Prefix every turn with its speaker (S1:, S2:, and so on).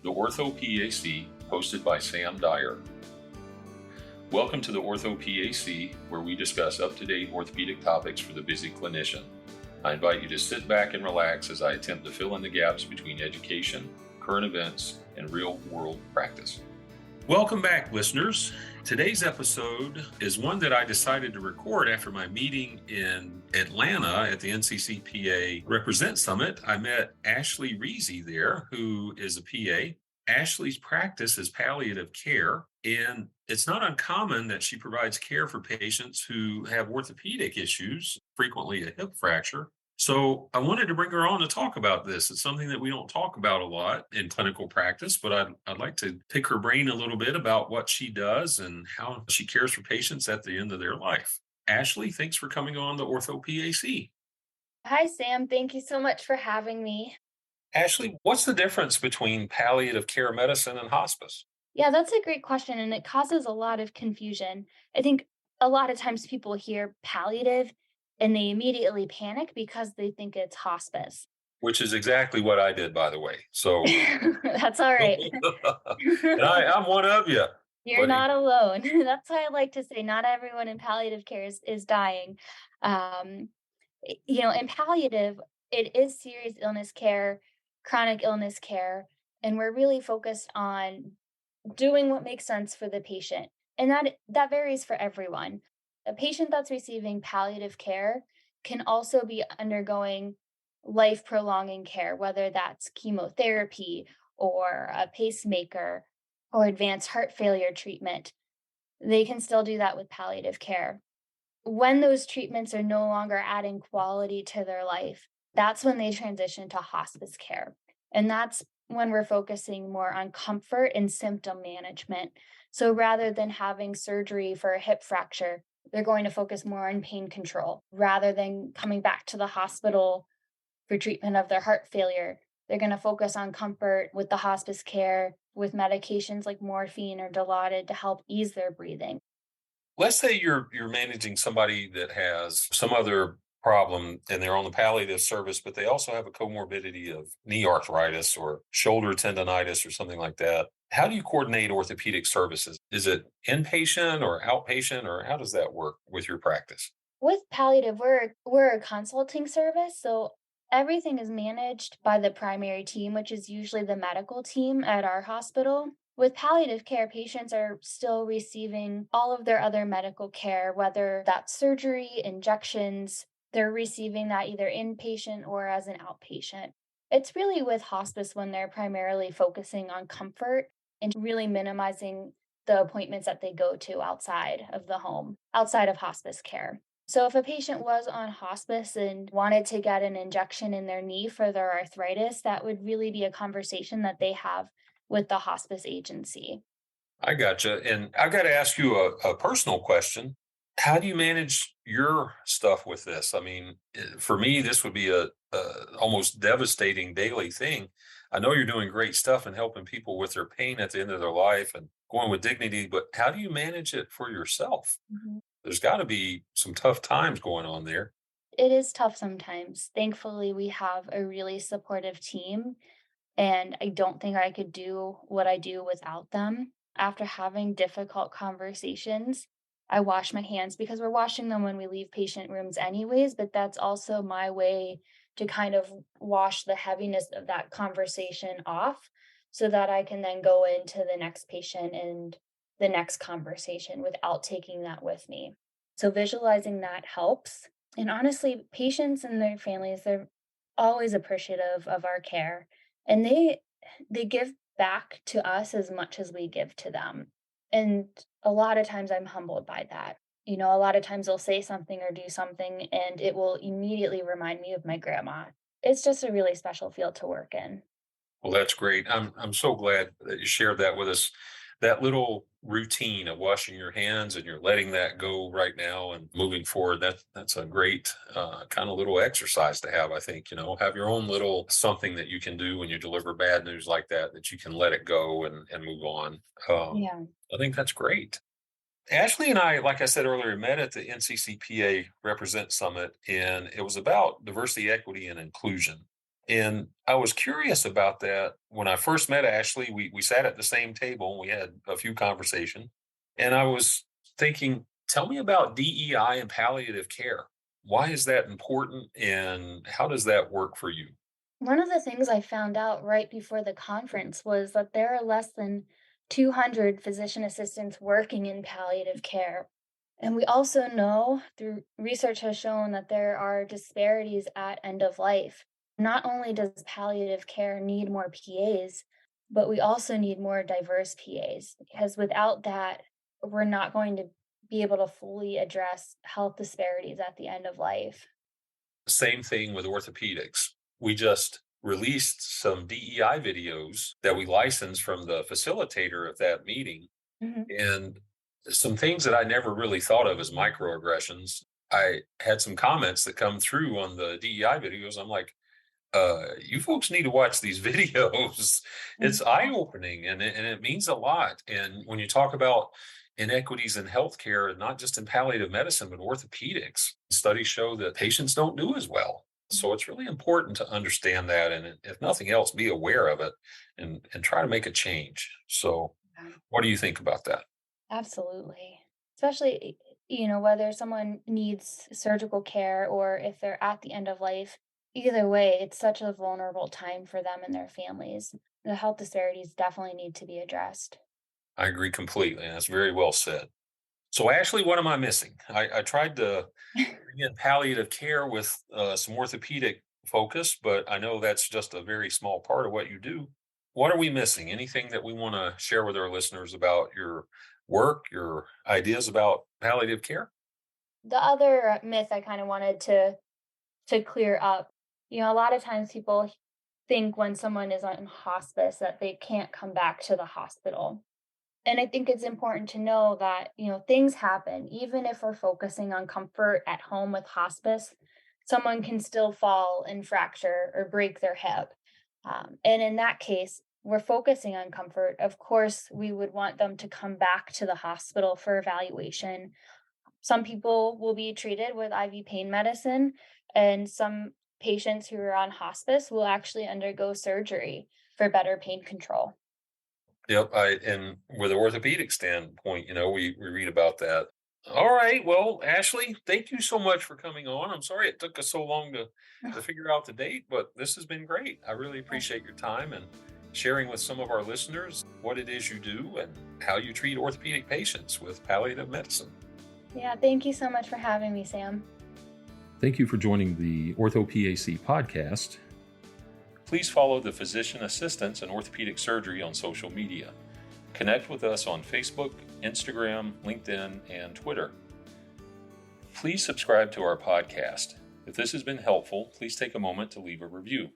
S1: the orthoPAC, hosted by Sam Dyer. Welcome to the orthoPAC, where we discuss up-to-date orthopedic topics for the busy clinician. I invite you to sit back and relax as I attempt to fill in the gaps between education, current events, and real-world practice. Welcome back, listeners. Today's episode is one that I decided to record after my meeting in Atlanta at the NCCPA Represent Summit. I met Ashley Reasey there, who is a PA. Ashley's practice is palliative care, and it's not uncommon that she provides care for patients who have orthopedic issues, frequently a hip fracture. So I wanted to bring her on to talk about this. It's something that we don't talk about a lot in clinical practice, but I'd like to pick her brain a little bit about what she does and how she cares for patients at the end of their life. Ashley, thanks for coming on the orthoPAC.
S2: Hi, Sam. Thank you so much for having me.
S1: Ashley, what's the difference between palliative care medicine and hospice?
S2: Yeah, that's a great question, and it causes a lot of confusion. I think a lot of times people hear palliative and they immediately panic because they think it's hospice.
S1: Which is exactly what I did, by the way. So,
S2: That's all right.
S1: and I'm one of you.
S2: You're
S1: But
S2: not alone. That's why I like to say not everyone in palliative care is dying. In palliative, it is serious illness care, chronic illness care, and we're really focused on doing what makes sense for the patient. And that varies for everyone. A patient that's receiving palliative care can also be undergoing life prolonging care, whether that's chemotherapy or a pacemaker or advanced heart failure treatment. They can still do that with palliative care. When those treatments are no longer adding quality to their life, that's when they transition to hospice care. And that's when we're focusing more on comfort and symptom management. So rather than having surgery for a hip fracture, they're going to focus more on pain control. Rather than coming back to the hospital for treatment of their heart failure, they're going to focus on comfort with the hospice care with medications like morphine or Dilaudid to help ease their breathing.
S1: let's say you're managing somebody that has some other problem and they're on the palliative service, but they also have a comorbidity of knee arthritis or shoulder tendonitis or something like that. How do you coordinate orthopedic services? Is it inpatient or outpatient, or how does that work with your practice?
S2: With palliative, we're a consulting service, so everything is managed by the primary team, which is usually the medical team at our hospital. With palliative care, patients are still receiving all of their other medical care, whether that's surgery, injections, they're receiving that either inpatient or as an outpatient. It's really with hospice when they're primarily focusing on comfort and really minimizing the appointments that they go to outside of the home, outside of hospice care. So if a patient was on hospice and wanted to get an injection in their knee for their arthritis, that would really be a conversation that they have with the hospice agency.
S1: I gotcha. And I got to ask you a personal question. How do you manage your stuff with this? I mean, for me, this would be a almost devastating daily thing. I know you're doing great stuff and helping people with their pain at the end of their life and going with dignity, but how do you manage it for yourself?
S2: Mhm.
S1: There's got to be some tough times going on there.
S2: It is tough sometimes. Thankfully, we have a really supportive team, and I don't think I could do what I do without them. After having difficult conversations, I wash my hands because we're washing them when we leave patient rooms anyways, but that's also my way to kind of wash the heaviness of that conversation off so that I can then go into the next patient and the next conversation without taking that with me. So visualizing that helps. And honestly, patients and their families, they're always appreciative of our care, and they give back to us as much as we give to them. And a lot of times I'm humbled by that. A lot of times they'll say something or do something and it will immediately remind me of my grandma. It's just a really special field to work in.
S1: Well, that's great. I'm so glad that you shared that with us. That little routine of washing your hands and you're letting that go right now and moving forward. That's a great kind of little exercise to have. I think have your own little something that you can do when you deliver bad news like that. That you can let it go and move on.
S2: Yeah.
S1: I think that's great. Ashley and I, like I said earlier, met at the NCCPA Represent Summit, and it was about diversity, equity, and inclusion. And I was curious about that. When I first met Ashley, we sat at the same table and we had a few conversations. And I was thinking, tell me about DEI and palliative care. Why is that important and how does that work for you?
S2: One of the things I found out right before the conference was that there are less than 200 physician assistants working in palliative care. And we also know through research has shown that there are disparities at end of life. Not only does palliative care need more PAs, but we also need more diverse PAs because without that, we're not going to be able to fully address health disparities at the end of life.
S1: Same thing with orthopedics. We just released some DEI videos that we licensed from the facilitator of that meeting.
S2: Mhm.
S1: And some things that I never really thought of as microaggressions. I had some comments that come through on the DEI videos. I'm like, you folks need to watch these videos. It's eye
S2: Mhm.
S1: opening and it means a lot. And when you talk about inequities in healthcare, not just in palliative medicine, but orthopedics, studies show that patients don't do as well. So it's really important to understand that. And if nothing else, be aware of it and try to make a change. So,
S2: Yeah.
S1: what do you think about that?
S2: Absolutely. Especially, whether someone needs surgical care or if they're at the end of life, either way, it's such a vulnerable time for them and their families. The health disparities definitely need to be addressed.
S1: I agree completely. And that's very well said. So, Ashley, what am I missing? I tried to bring in palliative care with some orthopedic focus, but I know that's just a very small part of what you do. What are we missing? Anything that we want to share with our listeners about your work, your ideas about palliative care?
S2: The other myth I kind of wanted to clear up, a lot of times people think when someone is on hospice that they can't come back to the hospital. And I think it's important to know that, things happen. Even if we're focusing on comfort at home with hospice, someone can still fall and fracture or break their hip. And in that case, we're focusing on comfort. Of course, we would want them to come back to the hospital for evaluation. Some people will be treated with IV pain medicine, and some patients who are on hospice will actually undergo surgery for better pain control.
S1: Yep. And with the orthopedic standpoint, we read about that. All right. Well, Ashley, thank you so much for coming on. I'm sorry it took us so long to figure out the date, but this has been great. I really appreciate your time and sharing with some of our listeners what it is you do and how you treat orthopedic patients with palliative medicine.
S2: Yeah, thank you so much for having me, Sam.
S1: Thank you for joining the OrthoPAC podcast. Please follow the physician assistants in orthopedic surgery on social media. Connect with us on Facebook, Instagram, LinkedIn, and Twitter. Please subscribe to our podcast. If this has been helpful, please take a moment to leave a review.